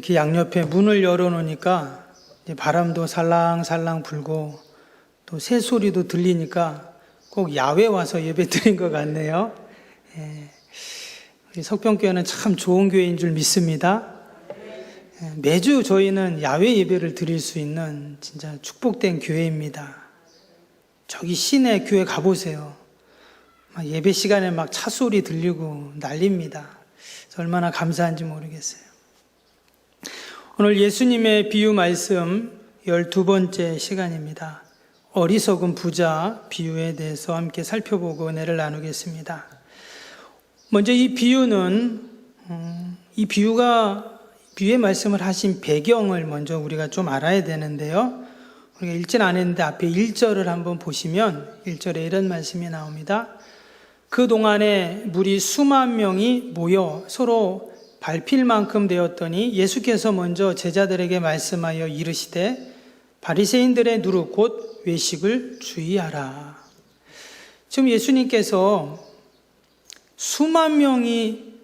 이렇게 양옆에 문을 열어놓으니까 바람도 살랑살랑 불고 또 새소리도 들리니까 꼭 야외 와서 예배 드린 것 같네요. 우리 석병교회는 참 좋은 교회인 줄 믿습니다. 매주 저희는 야외 예배를 드릴 수 있는 진짜 축복된 교회입니다. 저기 시내 교회 가보세요. 막 예배 시간에 막 차 소리 들리고 난립니다. 얼마나 감사한지 모르겠어요. 오늘 예수님의 비유 말씀 12번째 시간입니다. 어리석은 부자 비유에 대해서 함께 살펴보고 은혜를 나누겠습니다. 먼저 이 비유는 이 비유의 말씀을 하신 배경을 먼저 우리가 좀 알아야 되는데요. 우리가 읽진 않았는데 앞에 1절을 한번 보시면 1절에 이런 말씀이 나옵니다. 그 동안에 무리 수만 명이 모여 서로 밟힐 만큼 되었더니 예수께서 먼저 제자들에게 말씀하여 이르시되 바리새인들의 누룩 곧 외식을 주의하라. 지금 예수님께서 수만 명이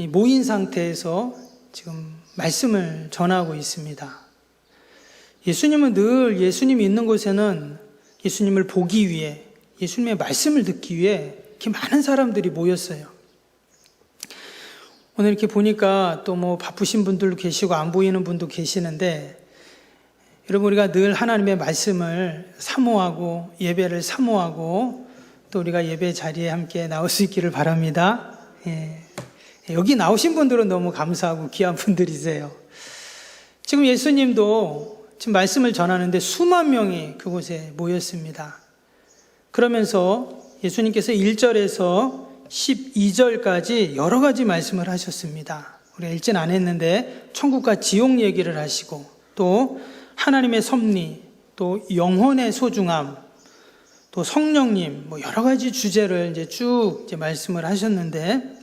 모인 상태에서 지금 말씀을 전하고 있습니다. 예수님은 늘 예수님이 있는 곳에는 예수님을 보기 위해, 예수님의 말씀을 듣기 위해 이렇게 많은 사람들이 모였어요. 오늘 이렇게 보니까 또 뭐 바쁘신 분들도 계시고 안 보이는 분도 계시는데, 여러분 우리가 늘 하나님의 말씀을 사모하고 예배를 사모하고 또 우리가 예배 자리에 함께 나올 수 있기를 바랍니다. 여기 나오신 분들은 너무 감사하고 귀한 분들이세요. 지금 예수님도 지금 말씀을 전하는데 수만 명이 그곳에 모였습니다. 그러면서 예수님께서 1절에서 12절까지 여러 가지 말씀을 하셨습니다. 우리가 읽진 않았는데 천국과 지옥 얘기를 하시고 또 하나님의 섭리, 또 영혼의 소중함, 또 성령님, 뭐 여러 가지 주제를 이제 쭉 말씀을 하셨는데,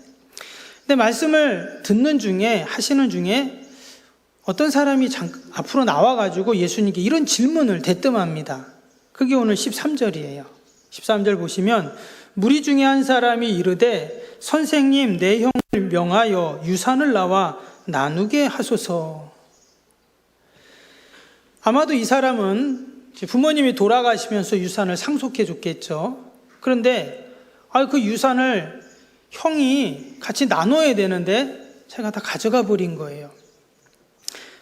근데 말씀을 듣는 중에, 하시는 중에 어떤 사람이 앞으로 나와가지고 예수님께 이런 질문을 대뜸합니다. 그게 오늘 13절이에요. 13절 보시면 무리 중에 한 사람이 이르되 선생님 내 형을 명하여 유산을 나와 나누게 하소서. 아마도 이 사람은 부모님이 돌아가시면서 유산을 상속해 줬겠죠. 그런데 그 유산을 형이 같이 나눠야 되는데 제가 다 가져가 버린 거예요.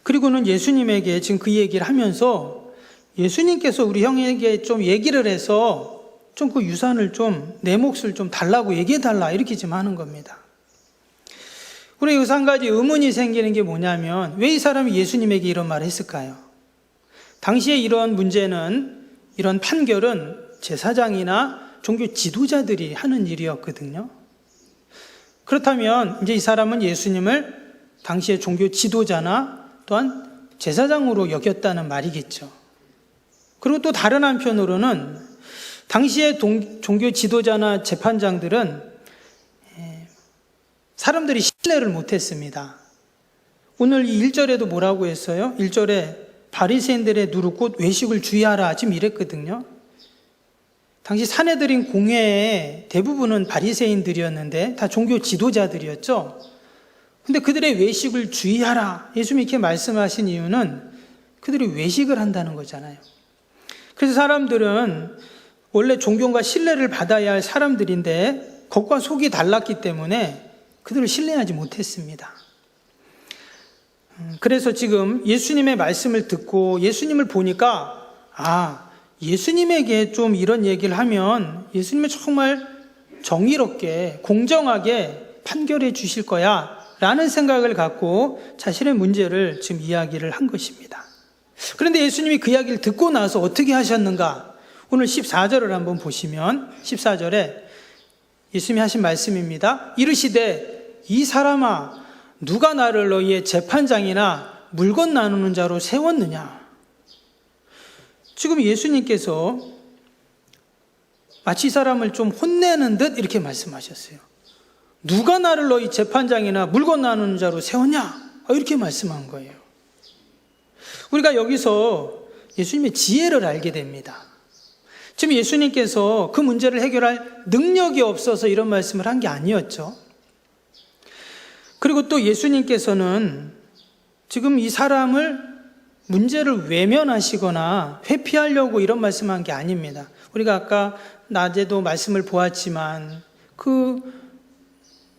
그리고는 예수님에게 지금 그 얘기를 하면서 예수님께서 우리 형에게 좀 얘기를 해서 좀 그 유산을 좀 내 몫을 좀 달라고 얘기해 달라 이렇게 지금 하는 겁니다. 우리 여기서 한 가지 의문이 생기는 게 뭐냐면 왜 이 사람이 예수님에게 이런 말을 했을까요? 당시에 이런 문제는, 이런 판결은 제사장이나 종교 지도자들이 하는 일이었거든요. 그렇다면 이제 이 사람은 예수님을 당시의 종교 지도자나 또한 제사장으로 여겼다는 말이겠죠. 그리고 또 다른 한편으로는 당시의 종교 지도자나 재판장들은 사람들이 신뢰를 못했습니다. 오늘 이 1절에도 뭐라고 했어요? 1절에 바리새인들의 누룩 곧 외식을 주의하라 지금 이랬거든요. 당시 사내들인 공회의 대부분은 바리새인들이었는데 다 종교 지도자들이었죠. 근데 그들의 외식을 주의하라 예수님이 이렇게 말씀하신 이유는 그들이 외식을 한다는 거잖아요. 그래서 사람들은 원래 존경과 신뢰를 받아야 할 사람들인데 겉과 속이 달랐기 때문에 그들을 신뢰하지 못했습니다. 그래서 지금 예수님의 말씀을 듣고 예수님을 보니까 예수님에게 좀 이런 얘기를 하면 예수님은 정말 정의롭게 공정하게 판결해 주실 거야 라는 생각을 갖고 자신의 문제를 지금 이야기를 한 것입니다. 그런데 예수님이 그 이야기를 듣고 나서 어떻게 하셨는가? 오늘 14절을 한번 보시면 14절에 예수님이 하신 말씀입니다. 이르시되 이 사람아 누가 나를 너희의 재판장이나 물건 나누는 자로 세웠느냐? 지금 예수님께서 마치 이 사람을 좀 혼내는 듯 이렇게 말씀하셨어요. 누가 나를 너희 재판장이나 물건 나누는 자로 세웠냐? 이렇게 말씀한 거예요. 우리가 여기서 예수님의 지혜를 알게 됩니다. 지금 예수님께서 그 문제를 해결할 능력이 없어서 이런 말씀을 한 게 아니었죠. 그리고 또 예수님께서는 지금 이 사람을 문제를 외면하시거나 회피하려고 이런 말씀한 게 아닙니다. 우리가 아까 낮에도 말씀을 보았지만 그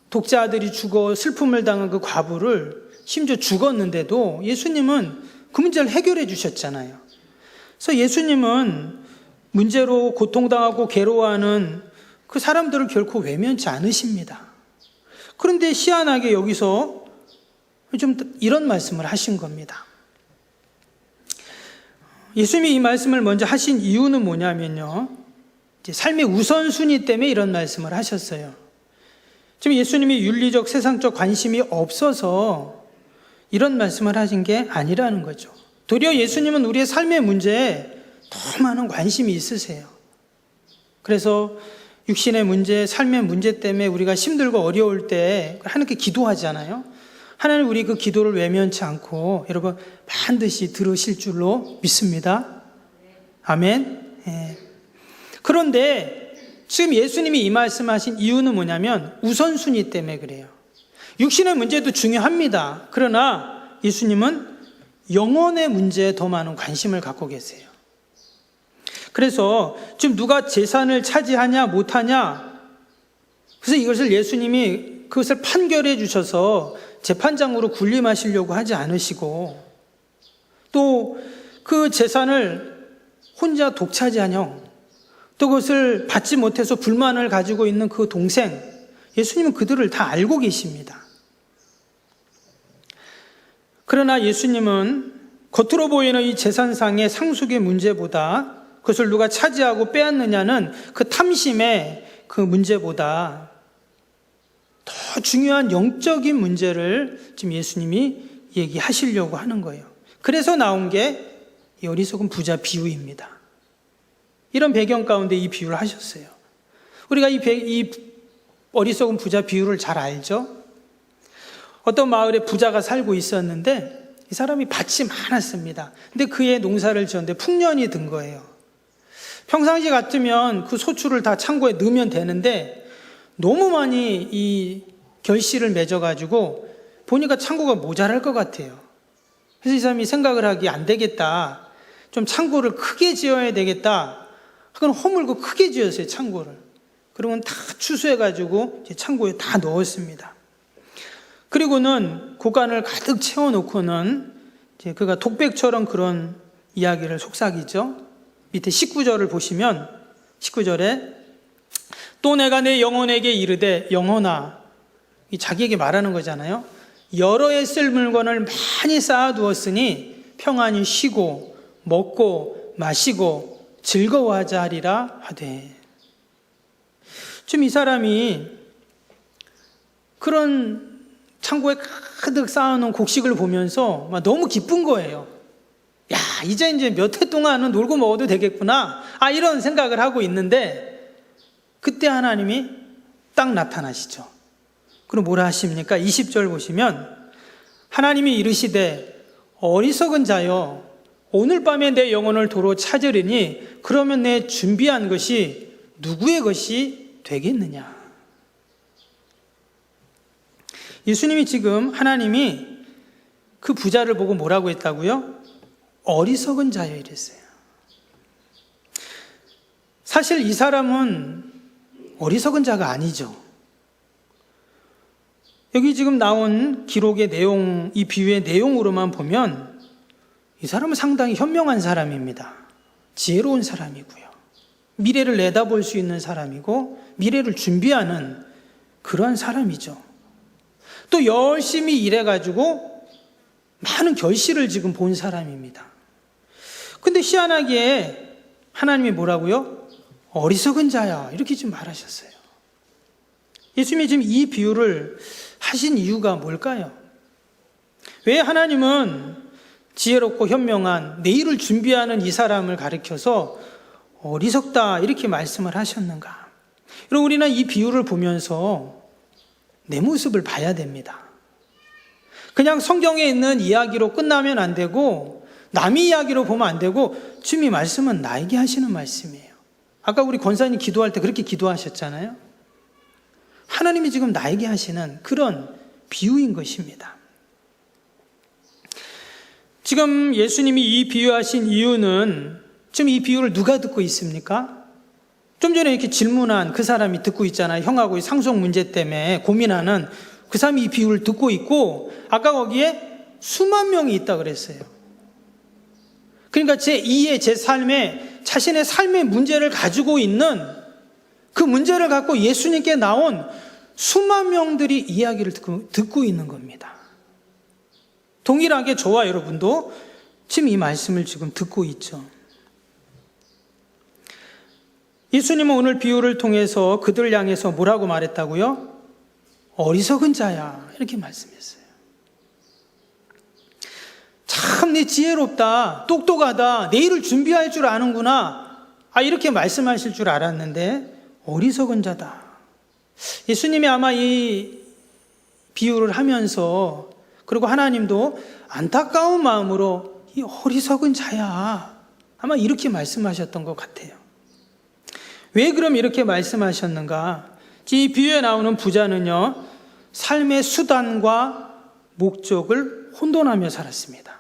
독자들이 죽어 슬픔을 당한 그 과부를 심지어 죽었는데도 예수님은 그 문제를 해결해 주셨잖아요. 그래서 예수님은 문제로 고통당하고 괴로워하는 그 사람들을 결코 외면치 않으십니다. 그런데 희한하게 여기서 좀 이런 말씀을 하신 겁니다. 예수님이 이 말씀을 먼저 하신 이유는 뭐냐면요, 이제 삶의 우선순위 때문에 이런 말씀을 하셨어요. 지금 예수님이 윤리적 세상적 관심이 없어서 이런 말씀을 하신 게 아니라는 거죠. 도리어 예수님은 우리의 삶의 문제에 더 많은 관심이 있으세요. 그래서 육신의 문제, 삶의 문제 때문에 우리가 힘들고 어려울 때 하나님께 기도하잖아요. 하나님 우리 그 기도를 외면치 않고 여러분 반드시 들으실 줄로 믿습니다. 아멘. 예. 그런데 지금 예수님이 이 말씀하신 이유는 뭐냐면 우선순위 때문에 그래요. 육신의 문제도 중요합니다. 그러나 예수님은 영혼의 문제에 더 많은 관심을 갖고 계세요. 그래서 지금 누가 재산을 차지하냐 못하냐, 그래서 이것을 예수님이 그것을 판결해 주셔서 재판장으로 군림하시려고 하지 않으시고, 또 그 재산을 혼자 독차지한 또 그것을 받지 못해서 불만을 가지고 있는 그 동생, 예수님은 그들을 다 알고 계십니다. 그러나 예수님은 겉으로 보이는 이 재산상의 상속의 문제보다, 그것을 누가 차지하고 빼앗느냐는 그 탐심의 그 문제보다 더 중요한 영적인 문제를 지금 예수님이 얘기하시려고 하는 거예요. 그래서 나온 게 이 어리석은 부자 비유입니다. 이런 배경 가운데 이 비유를 하셨어요. 우리가 이 어리석은 부자 비유를 잘 알죠? 어떤 마을에 부자가 살고 있었는데 이 사람이 밭이 많았습니다. 근데 그의 농사를 지었는데 풍년이 든 거예요. 평상시 같으면 그 소출을 다 창고에 넣으면 되는데 너무 많이 이 결실을 맺어가지고 보니까 창고가 모자랄 것 같아요. 그래서 이 사람이 생각을 하기 안 되겠다. 좀 창고를 크게 지어야 되겠다. 그건 허물고 크게 지었어요, 창고를. 그러면 다 추수해가지고 창고에 다 넣었습니다. 그리고는 고간을 가득 채워놓고는 이제 그가 독백처럼 그런 이야기를 속삭이죠. 밑에 19절을 보시면 19절에 또 내가 내 영혼에게 이르되 영혼아, 자기에게 말하는 거잖아요. 여러 해 쓸 물건을 많이 쌓아두었으니 평안히 쉬고 먹고 마시고 즐거워하자 하리라 하되. 지금 이 사람이 그런 창고에 가득 쌓아놓은 곡식을 보면서 막 너무 기쁜 거예요. 야, 이제 몇 해 동안은 놀고 먹어도 되겠구나. 이런 생각을 하고 있는데 그때 하나님이 딱 나타나시죠. 그럼 뭐라 하십니까? 20절 보시면 하나님이 이르시되 어리석은 자여 오늘 밤에 내 영혼을 도로 찾으리니 그러면 내 준비한 것이 누구의 것이 되겠느냐. 예수님이 지금 하나님이 그 부자를 보고 뭐라고 했다고요? 어리석은 자여 이랬어요. 사실 이 사람은 어리석은 자가 아니죠. 여기 지금 나온 기록의 내용, 이 비유의 내용으로만 보면 이 사람은 상당히 현명한 사람입니다. 지혜로운 사람이고요. 미래를 내다볼 수 있는 사람이고 미래를 준비하는 그런 사람이죠. 또 열심히 일해가지고 많은 결실을 지금 본 사람입니다. 근데 희한하게 하나님이 뭐라고요? 어리석은 자야, 이렇게 지금 말하셨어요. 예수님이 지금 이 비유를 하신 이유가 뭘까요? 왜 하나님은 지혜롭고 현명한 내일을 준비하는 이 사람을 가리켜서 어리석다 이렇게 말씀을 하셨는가? 여러분, 우리는 이 비유를 보면서 내 모습을 봐야 됩니다. 그냥 성경에 있는 이야기로 끝나면 안 되고 남의 이야기로 보면 안 되고 주님이 말씀은 나에게 하시는 말씀이에요. 아까 우리 권사님 기도할 때 그렇게 기도하셨잖아요. 하나님이 지금 나에게 하시는 그런 비유인 것입니다. 지금 예수님이 이 비유하신 이유는 지금 이 비유를 누가 듣고 있습니까? 좀 전에 이렇게 질문한 그 사람이 듣고 있잖아요. 형하고의 상속 문제 때문에 고민하는 그 사람이 이 비유를 듣고 있고, 아까 거기에 수만 명이 있다 그랬어요. 그러니까 제2의 제 삶에 자신의 삶의 문제를 가지고 있는 그 문제를 갖고 예수님께 나온 수만 명들이 이야기를 듣고 있는 겁니다. 동일하게 저와 여러분도 지금 이 말씀을 지금 듣고 있죠. 예수님은 오늘 비유를 통해서 그들을 향해서 뭐라고 말했다고요? 어리석은 자야, 이렇게 말씀했어요. 참 내 지혜롭다, 똑똑하다, 내일을 준비할 줄 아는구나, 이렇게 말씀하실 줄 알았는데 어리석은 자다. 예수님이 아마 이 비유를 하면서, 그리고 하나님도 안타까운 마음으로 이 어리석은 자야, 아마 이렇게 말씀하셨던 것 같아요. 왜 그럼 이렇게 말씀하셨는가? 이 비유에 나오는 부자는요, 삶의 수단과 목적을 혼돈하며 살았습니다.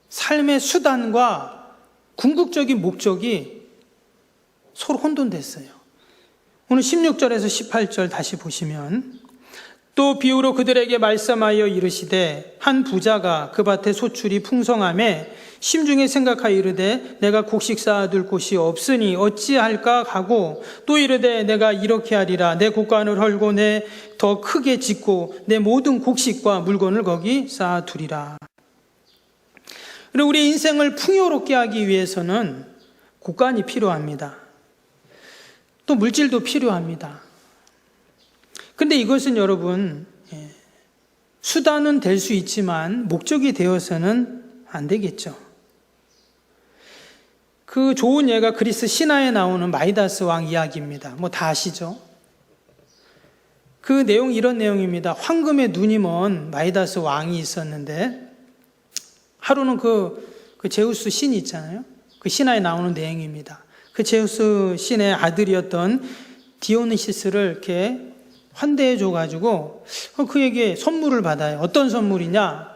삶의 수단과 궁극적인 목적이 서로 혼돈됐어요. 오늘 16절에서 18절 다시 보시면, 또 비유로 그들에게 말씀하여 이르시되 한 부자가 그 밭에 소출이 풍성하매 심중에 생각하여 이르되 내가 곡식 쌓아둘 곳이 없으니 어찌할까 하고, 또 이르되 내가 이렇게 하리라, 내 곡간을 헐고 내 더 크게 짓고 내 모든 곡식과 물건을 거기 쌓아두리라. 그리고 우리 인생을 풍요롭게 하기 위해서는 곡간이 필요합니다. 또 물질도 필요합니다. 그런데 이것은 여러분, 수단은 될 수 있지만 목적이 되어서는 안 되겠죠. 그 좋은 예가 그리스 신화에 나오는 마이다스 왕 이야기입니다. 다 아시죠? 그 내용 이런 내용입니다. 황금의 눈이 먼 마이다스 왕이 있었는데, 하루는 그 제우스 신이 있잖아요. 그 신화에 나오는 내용입니다. 그 제우스 신의 아들이었던 디오니시스를 이렇게 환대해 줘가지고 그에게 선물을 받아요. 어떤 선물이냐?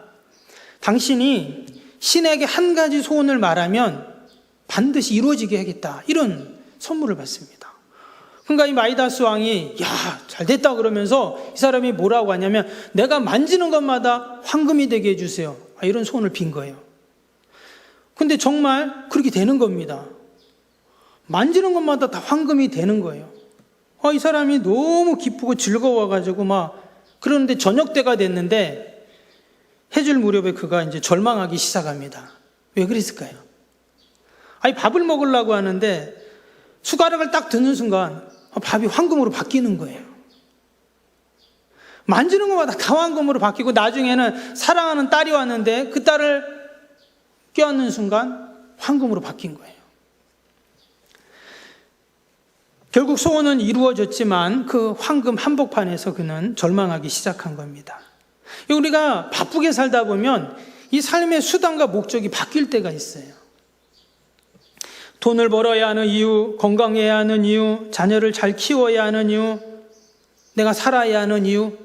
당신이 신에게 한 가지 소원을 말하면 반드시 이루어지게 하겠다, 이런 선물을 받습니다. 그러니까 이 마이다스 왕이 잘됐다 그러면서 이 사람이 뭐라고 하냐면, 내가 만지는 것마다 황금이 되게 해주세요, 이런 소원을 빈 거예요. 근데 정말 그렇게 되는 겁니다. 만지는 것마다 다 황금이 되는 거예요. 이 사람이 너무 기쁘고 즐거워가지고 그러는데 저녁 때가 됐는데 해질 무렵에 그가 이제 절망하기 시작합니다. 왜 그랬을까요? 밥을 먹으려고 하는데 숟가락을 딱 드는 순간 밥이 황금으로 바뀌는 거예요. 만지는 것마다 다 황금으로 바뀌고, 나중에는 사랑하는 딸이 왔는데 그 딸을 껴안는 순간 황금으로 바뀐 거예요. 결국 소원은 이루어졌지만 그 황금 한복판에서 그는 절망하기 시작한 겁니다. 우리가 바쁘게 살다 보면 이 삶의 수단과 목적이 바뀔 때가 있어요. 돈을 벌어야 하는 이유, 건강해야 하는 이유, 자녀를 잘 키워야 하는 이유, 내가 살아야 하는 이유,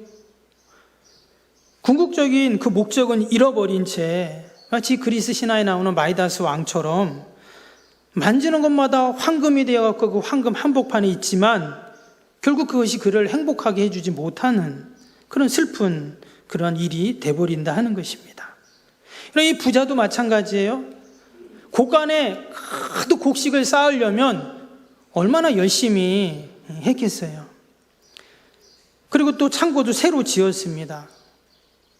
궁극적인 그 목적은 잃어버린 채 마치 그리스 신화에 나오는 마이다스 왕처럼 만지는 것마다 황금이 되어갖고 그 황금 한복판에 있지만 결국 그것이 그를 행복하게 해주지 못하는 그런 슬픈 그런 일이 돼버린다 하는 것입니다. 이 부자도 마찬가지예요. 곡간에 하도 곡식을 쌓으려면 얼마나 열심히 했겠어요. 그리고 또 창고도 새로 지었습니다.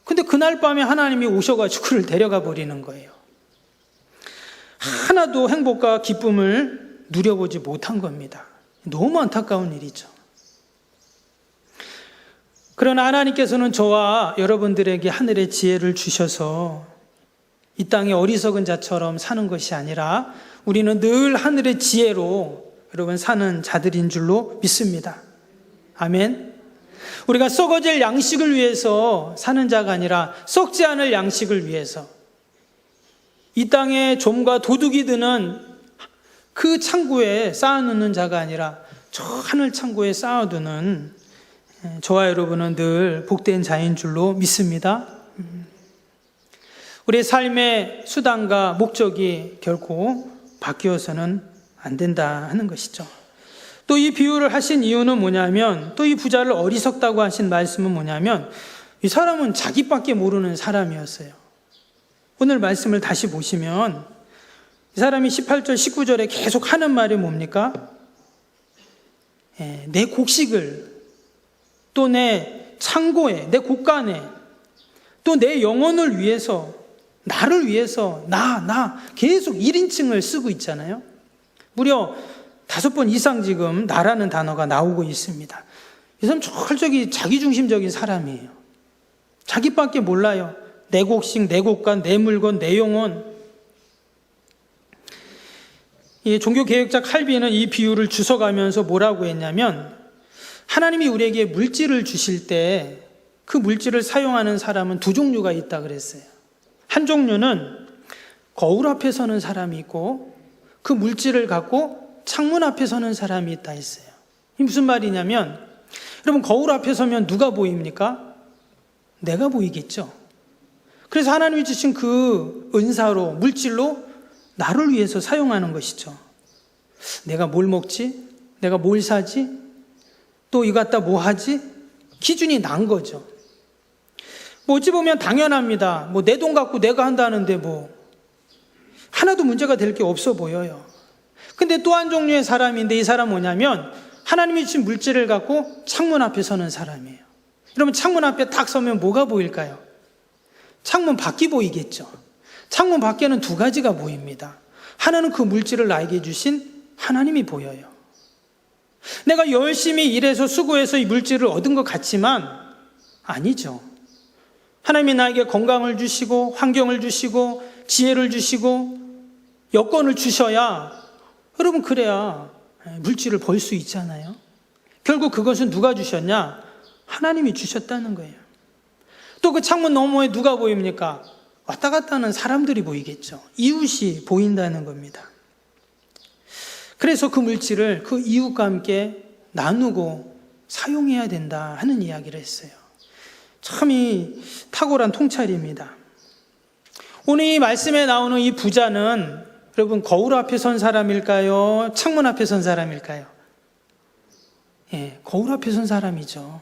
근데 그날 밤에 하나님이 오셔가지고 그를 데려가 버리는 거예요. 하나도 행복과 기쁨을 누려보지 못한 겁니다. 너무 안타까운 일이죠. 그러나 하나님께서는 저와 여러분들에게 하늘의 지혜를 주셔서 이 땅에 어리석은 자처럼 사는 것이 아니라 우리는 늘 하늘의 지혜로 여러분 사는 자들인 줄로 믿습니다. 아멘. 우리가 썩어질 양식을 위해서 사는 자가 아니라 썩지 않을 양식을 위해서, 이 땅에 좀과 도둑이 드는 그 창고에 쌓아놓는 자가 아니라 저 하늘 창고에 쌓아두는 저와 여러분은 늘 복된 자인 줄로 믿습니다. 우리의 삶의 수단과 목적이 결코 바뀌어서는 안 된다 하는 것이죠. 또 이 비유를 하신 이유는 뭐냐면, 또 이 부자를 어리석다고 하신 말씀은 뭐냐면, 이 사람은 자기밖에 모르는 사람이었어요. 오늘 말씀을 다시 보시면 이 사람이 18절 19절에 계속 하는 말이 뭡니까? 내 곡식을, 또 내 창고에, 내 곳간에, 또 내 영혼을 위해서, 나를 위해서 나 계속 1인칭을 쓰고 있잖아요. 무려 5번 이상 지금 나라는 단어가 나오고 있습니다. 이 사람 철저히 자기중심적인 사람이에요. 자기밖에 몰라요. 내 곡식, 내 곳간, 내 물건, 내 영혼. 이 종교개혁자 칼빈은 이 비유를 주워가면서 뭐라고 했냐면, 하나님이 우리에게 물질을 주실 때 그 물질을 사용하는 사람은 두 종류가 있다 그랬어요. 한 종류는 거울 앞에 서는 사람이 있고, 그 물질을 갖고 창문 앞에 서는 사람이 있다 했어요. 이게 무슨 말이냐면, 여러분 거울 앞에 서면 누가 보입니까? 내가 보이겠죠. 그래서 하나님이 주신 그 은사로, 물질로 나를 위해서 사용하는 것이죠. 내가 뭘 먹지? 내가 뭘 사지? 또 이거 갖다 뭐 하지? 기준이 난 거죠. 뭐 어찌 보면 당연합니다. 뭐 내 돈 갖고 내가 한다는데 뭐 하나도 문제가 될 게 없어 보여요. 근데 또 한 종류의 사람인데, 이 사람 뭐냐면 하나님이 주신 물질을 갖고 창문 앞에 서는 사람이에요. 여러분 창문 앞에 딱 서면 뭐가 보일까요? 창문 밖이 보이겠죠. 창문 밖에는 두 가지가 보입니다. 하나는 그 물질을 나에게 주신 하나님이 보여요. 내가 열심히 일해서 수고해서 이 물질을 얻은 것 같지만 아니죠. 하나님이 나에게 건강을 주시고 환경을 주시고 지혜를 주시고 여건을 주셔야, 여러분 그래야 물질을 벌 수 있잖아요. 결국 그것은 누가 주셨냐? 하나님이 주셨다는 거예요. 또 그 창문 너머에 누가 보입니까? 왔다 갔다 하는 사람들이 보이겠죠. 이웃이 보인다는 겁니다. 그래서 그 물질을 그 이웃과 함께 나누고 사용해야 된다 하는 이야기를 했어요. 참 이 탁월한 통찰입니다. 오늘 이 말씀에 나오는 이 부자는 여러분 거울 앞에 선 사람일까요? 창문 앞에 선 사람일까요? 거울 앞에 선 사람이죠.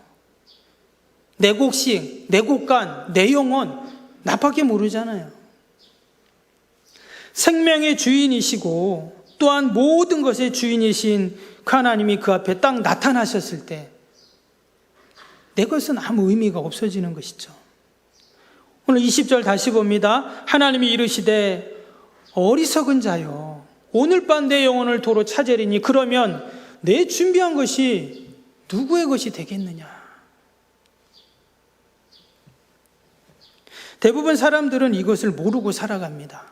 내 곡식, 내 곳간, 내 영혼 나밖에 모르잖아요. 생명의 주인이시고 또한 모든 것의 주인이신 그 하나님이 그 앞에 딱 나타나셨을 때 내 것은 아무 의미가 없어지는 것이죠. 오늘 20절 다시 봅니다. 하나님이 이르시되 어리석은 자여, 오늘 밤 내 영혼을 도로 찾으리니 그러면 내 준비한 것이 누구의 것이 되겠느냐. 대부분 사람들은 이것을 모르고 살아갑니다.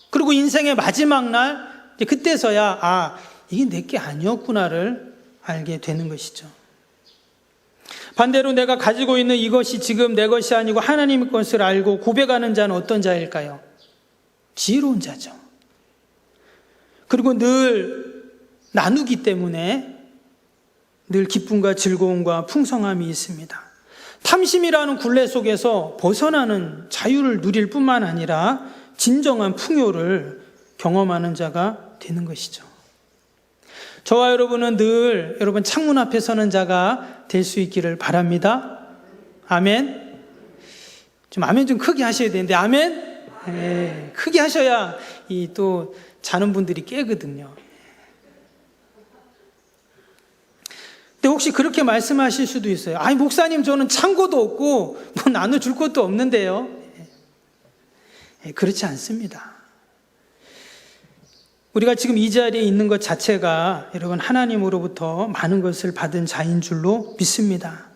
그리고 인생의 마지막 날 그때서야 이게 내게 아니었구나를 알게 되는 것이죠. 반대로 내가 가지고 있는 이것이 지금 내 것이 아니고 하나님의 것을 알고 고백하는 자는 어떤 자일까요? 지혜로운 자죠. 그리고 늘 나누기 때문에 늘 기쁨과 즐거움과 풍성함이 있습니다. 탐심이라는 굴레 속에서 벗어나는 자유를 누릴 뿐만 아니라 진정한 풍요를 경험하는 자가 되는 것이죠. 저와 여러분은 늘 여러분 창문 앞에 서는 자가 될 수 있기를 바랍니다. 아멘. 좀 아멘 좀 크게 하셔야 되는데, 아멘. 크게 하셔야 이 또 자는 분들이 깨거든요. 근데 혹시 그렇게 말씀하실 수도 있어요. 아니 목사님 저는 창고도 없고 뭐 나눠줄 것도 없는데요. 그렇지 않습니다. 우리가 지금 이 자리에 있는 것 자체가 여러분 하나님으로부터 많은 것을 받은 자인 줄로 믿습니다.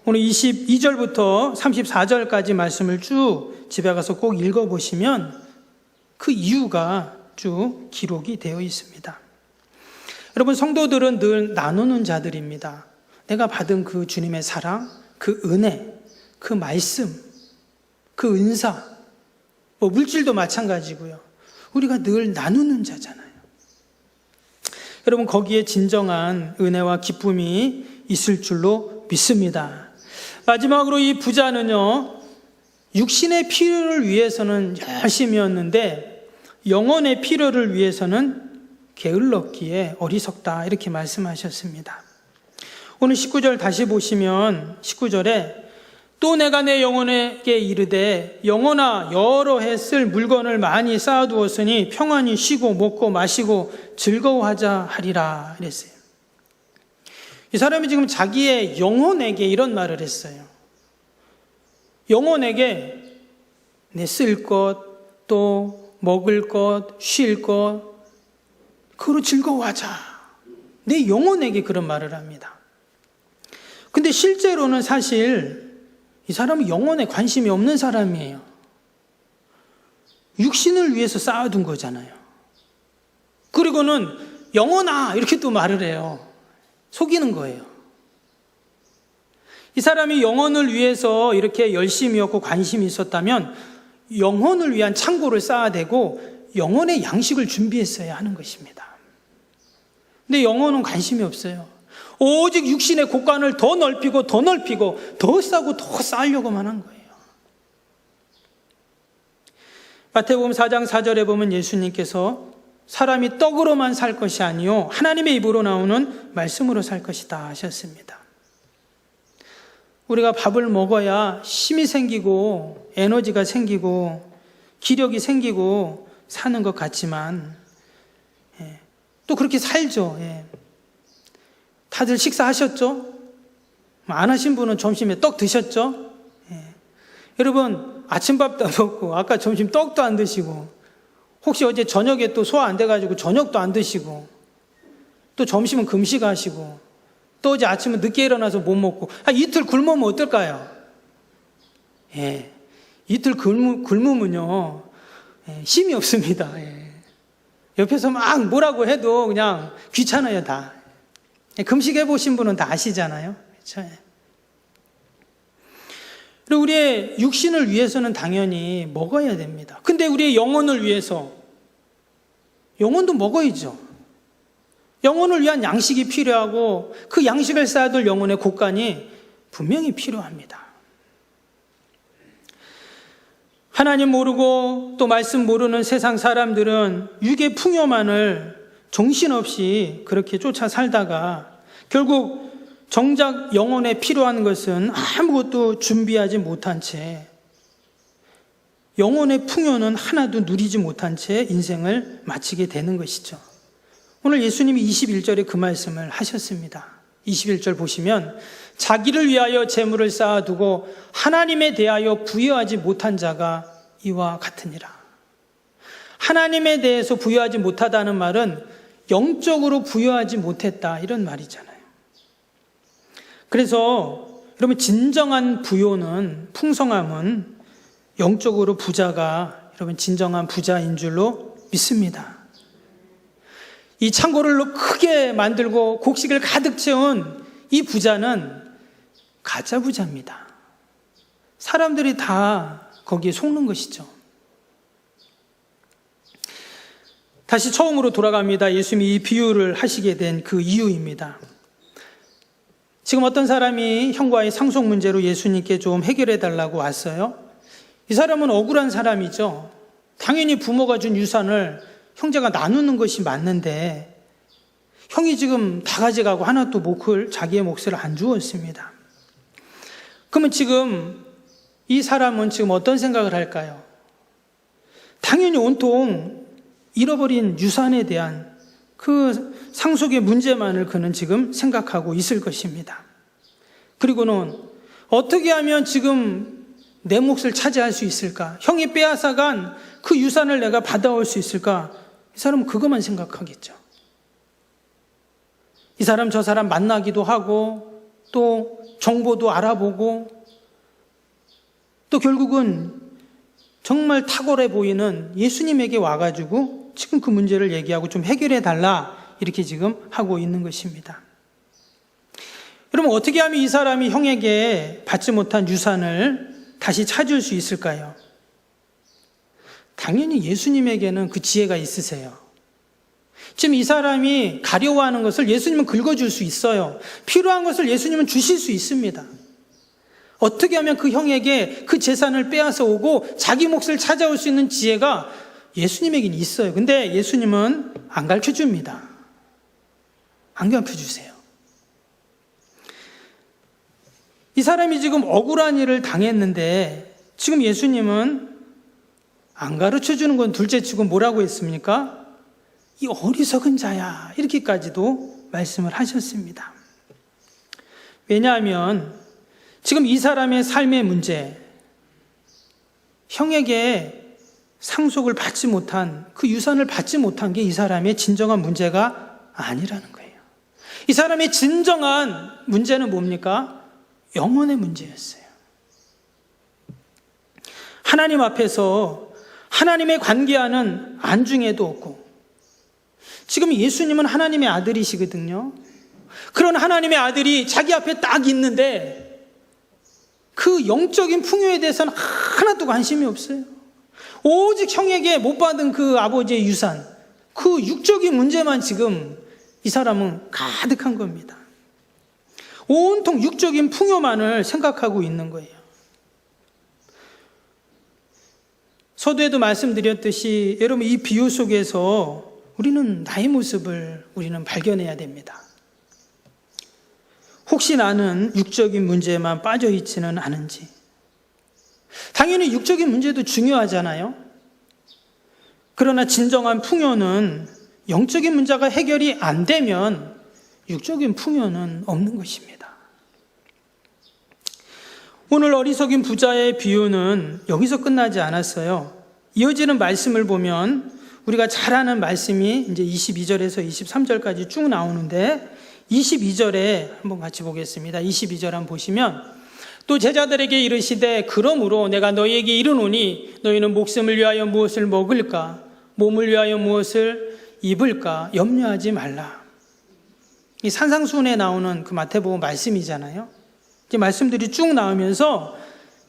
오늘 22절부터 34절까지 말씀을 쭉 집에 가서 꼭 읽어보시면 그 이유가 쭉 기록이 되어 있습니다. 여러분 성도들은 늘 나누는 자들입니다. 내가 받은 그 주님의 사랑, 그 은혜, 그 말씀, 그 은사, 뭐 물질도 마찬가지고요. 우리가 늘 나누는 자잖아요. 여러분 거기에 진정한 은혜와 기쁨이 있을 줄로 믿습니다. 마지막으로 이 부자는요 육신의 필요를 위해서는 열심이었는데 영혼의 필요를 위해서는 게을렀기에 어리석다, 이렇게 말씀하셨습니다. 오늘 19절 다시 보시면 19절에 또 내가 내 영혼에게 이르되 영혼아 여러 해 쓸 물건을 많이 쌓아두었으니 평안히 쉬고 먹고 마시고 즐거워하자 하리라 이랬어요. 이 사람이 지금 자기의 영혼에게 이런 말을 했어요. 영혼에게 내 쓸 것, 또 먹을 것, 쉴 것, 그로 즐거워하자. 내 영혼에게 그런 말을 합니다. 근데 실제로는 사실 이 사람은 영혼에 관심이 없는 사람이에요. 육신을 위해서 쌓아둔 거잖아요. 그리고는 영혼아 이렇게 또 말을 해요. 속이는 거예요. 이 사람이 영혼을 위해서 이렇게 열심이었고 관심이 있었다면 영혼을 위한 창고를 쌓아대고 영혼의 양식을 준비했어야 하는 것입니다. 근데 영혼은 관심이 없어요. 오직 육신의 곳간을 더 넓히고 더 싸고 더 쌓으려고만 한 거예요. 마태복음 4장 4절에 보면 예수님께서 사람이 떡으로만 살 것이 아니요 하나님의 입으로 나오는 말씀으로 살 것이다 하셨습니다. 우리가 밥을 먹어야 힘이 생기고 에너지가 생기고 기력이 생기고 사는 것 같지만 또 그렇게 살죠. 다들 식사하셨죠? 안 하신 분은 점심에 떡 드셨죠? 여러분 아침밥도 안 먹고 아까 점심 떡도 안 드시고 혹시 어제 저녁에 또 소화 안 돼가지고 저녁도 안 드시고 또 점심은 금식하시고 또 어제 아침은 늦게 일어나서 못 먹고 이틀 굶으면 어떨까요? 이틀 굶으면요 힘이 없습니다. 옆에서 막 뭐라고 해도 그냥 귀찮아요 다. 금식해 보신 분은 다 아시잖아요. 그렇죠? 그리고 우리의 육신을 위해서는 당연히 먹어야 됩니다. 근데 우리의 영혼을 위해서 영혼도 먹어야죠. 영혼을 위한 양식이 필요하고 그 양식을 쌓아둘 영혼의 곳간이 분명히 필요합니다. 하나님 모르고 또 말씀 모르는 세상 사람들은 육의 풍요만을 정신없이 그렇게 쫓아 살다가 결국 정작 영혼에 필요한 것은 아무것도 준비하지 못한 채 영혼의 풍요는 하나도 누리지 못한 채 인생을 마치게 되는 것이죠. 오늘 예수님이 21절에 그 말씀을 하셨습니다. 21절 보시면 자기를 위하여 재물을 쌓아두고 하나님에 대하여 부여하지 못한 자가 이와 같으니라. 하나님에 대해서 부여하지 못하다는 말은 영적으로 부여하지 못했다 이런 말이잖아요. 그래서 여러분 진정한 부요는 풍성함은 영적으로 부자가 여러분 진정한 부자인 줄로 믿습니다. 이 창고를 크게 만들고 곡식을 가득 채운 이 부자는 가짜 부자입니다. 사람들이 다 거기에 속는 것이죠. 다시 처음으로 돌아갑니다. 예수님이 이 비유를 하시게 된 그 이유입니다. 지금 어떤 사람이 형과의 상속 문제로 예수님께 좀 해결해 달라고 왔어요. 이 사람은 억울한 사람이죠. 당연히 부모가 준 유산을 형제가 나누는 것이 맞는데 형이 지금 다 가져가고 하나도 자기의 몫을 안 주었습니다. 그러면 지금 이 사람은 지금 어떤 생각을 할까요? 당연히 온통 잃어버린 유산에 대한 그 상속의 문제만을 그는 지금 생각하고 있을 것입니다. 그리고는 어떻게 하면 지금 내 몫을 차지할 수 있을까? 형이 빼앗아간 그 유산을 내가 받아올 수 있을까? 이 사람은 그것만 생각하겠죠. 이 사람 저 사람 만나기도 하고 또 정보도 알아보고 또 결국은 정말 탁월해 보이는 예수님에게 와가지고 지금 그 문제를 얘기하고 좀 해결해 달라 이렇게 지금 하고 있는 것입니다. 여러분 어떻게 하면 이 사람이 형에게 받지 못한 유산을 다시 찾을 수 있을까요? 당연히 예수님에게는 그 지혜가 있으세요. 지금 이 사람이 가려워하는 것을 예수님은 긁어줄 수 있어요. 필요한 것을 예수님은 주실 수 있습니다. 어떻게 하면 그 형에게 그 재산을 빼앗아 오고 자기 몫을 찾아올 수 있는 지혜가 예수님에겐 있어요. 근데 예수님은 안 가르쳐 줍니다. 안 가르쳐 주세요. 이 사람이 지금 억울한 일을 당했는데 지금 예수님은 안 가르쳐 주는 건 둘째치고 뭐라고 했습니까? 이 어리석은 자야, 이렇게까지도 말씀을 하셨습니다. 왜냐하면 지금 이 사람의 삶의 문제, 형에게 상속을 받지 못한, 그 유산을 받지 못한 게 이 사람의 진정한 문제가 아니라는 거예요. 이 사람의 진정한 문제는 뭡니까? 영혼의 문제였어요. 하나님 앞에서 하나님의 관계하는 안중에도 없고, 지금 예수님은 하나님의 아들이시거든요. 그런 하나님의 아들이 자기 앞에 딱 있는데 그 영적인 풍요에 대해서는 하나도 관심이 없어요. 오직 형에게 못 받은 그 아버지의 유산, 그 육적인 문제만 지금 이 사람은 가득한 겁니다. 온통 육적인 풍요만을 생각하고 있는 거예요. 서두에도 말씀드렸듯이 여러분, 이 비유 속에서 우리는 나의 모습을 우리는 발견해야 됩니다. 혹시 나는 육적인 문제에만 빠져 있지는 않은지. 당연히 육적인 문제도 중요하잖아요. 그러나 진정한 풍요는 영적인 문제가 해결이 안 되면 육적인 풍요는 없는 것입니다. 오늘 어리석인 부자의 비유는 여기서 끝나지 않았어요. 이어지는 말씀을 보면 우리가 잘 아는 말씀이 이제 22절에서 23절까지 쭉 나오는데, 22절에 한번 같이 보겠습니다. 22절 한번 보시면, 또 제자들에게 이르시되 그러므로 내가 너희에게 이르노니 너희는 목숨을 위하여 무엇을 먹을까, 몸을 위하여 무엇을 입을까 염려하지 말라. 이 산상수훈에 나오는 그 마태복음 말씀이잖아요. 이 말씀들이 쭉 나오면서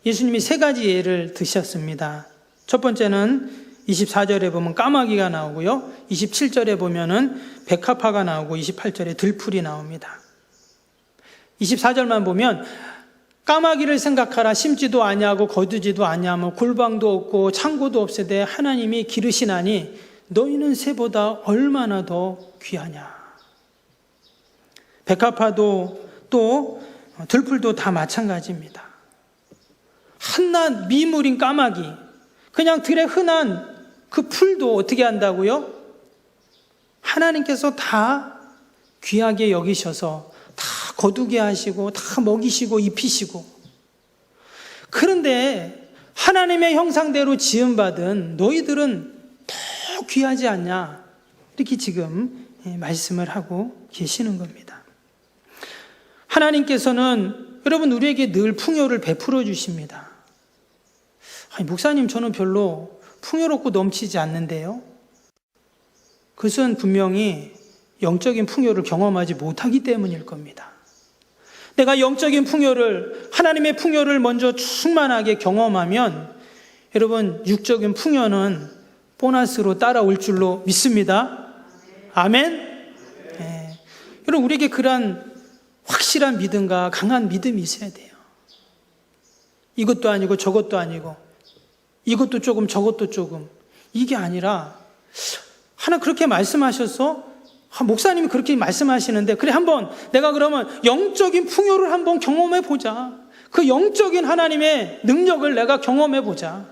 예수님이 세 가지 예를 드셨습니다. 첫 번째는 24절에 보면 까마귀가 나오고요, 27절에 보면은 백합화가 나오고 28절에 들풀이 나옵니다. 24절만 보면 까마귀를 생각하라. 심지도 아니하고 거두지도 아니하며 골방도 없고 창고도 없으되 하나님이 기르시나니 너희는 새보다 얼마나 더 귀하냐. 백합화도 또 들풀도 다 마찬가지입니다. 한낱 미물인 까마귀, 그냥 들의 흔한 그 풀도 어떻게 한다고요? 하나님께서 다 귀하게 여기셔서 다 거두게 하시고 다 먹이시고 입히시고, 그런데 하나님의 형상대로 지음받은 너희들은 더 귀하지 않냐, 이렇게 지금 말씀을 하고 계시는 겁니다. 하나님께서는 여러분 우리에게 늘 풍요를 베풀어 주십니다. 아니, 목사님 저는 별로 풍요롭고 넘치지 않는데요. 그것은 분명히 영적인 풍요를 경험하지 못하기 때문일 겁니다. 내가 영적인 풍요를, 하나님의 풍요를 먼저 충만하게 경험하면 여러분 육적인 풍요는 보너스로 따라올 줄로 믿습니다. 아멘. 네. 여러분 우리에게 그러한 확실한 믿음과 강한 믿음이 있어야 돼요. 이것도 아니고 저것도 아니고, 이것도 조금 저것도 조금, 이게 아니라 하나 그렇게 말씀하셔서, 목사님이 그렇게 말씀하시는데 그래 한번 내가 그러면 영적인 풍요를 한번 경험해 보자. 그 영적인 하나님의 능력을 내가 경험해 보자.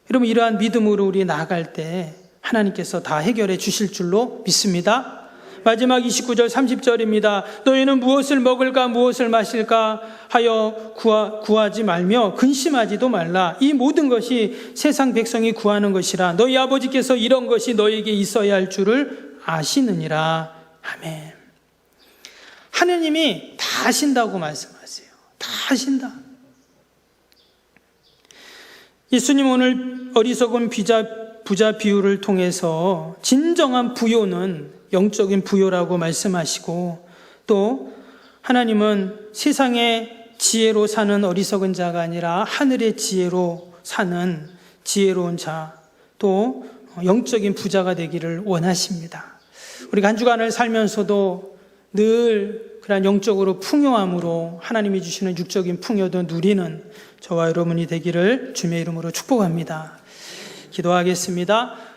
여러분 이러한 믿음으로 우리 나아갈 때 하나님께서 다 해결해 주실 줄로 믿습니다. 마지막 29절 30절입니다. 너희는 무엇을 먹을까 무엇을 마실까 하여 구하지 말며 근심하지도 말라. 이 모든 것이 세상 백성이 구하는 것이라. 너희 아버지께서 이런 것이 너희에게 있어야 할 줄을 아시느니라. 아멘. 하느님이 다 아신다고 말씀하세요. 다 아신다. 예수님 오늘 어리석은 부자 비유를 통해서 진정한 부요는 영적인 부요라고 말씀하시고, 또 하나님은 세상의 지혜로 사는 어리석은 자가 아니라 하늘의 지혜로 사는 지혜로운 자, 또 영적인 부자가 되기를 원하십니다. 우리가 한 주간을 살면서도 늘 그러한 영적으로 풍요함으로 하나님이 주시는 육적인 풍요도 누리는 저와 여러분이 되기를 주님의 이름으로 축복합니다. 기도하겠습니다.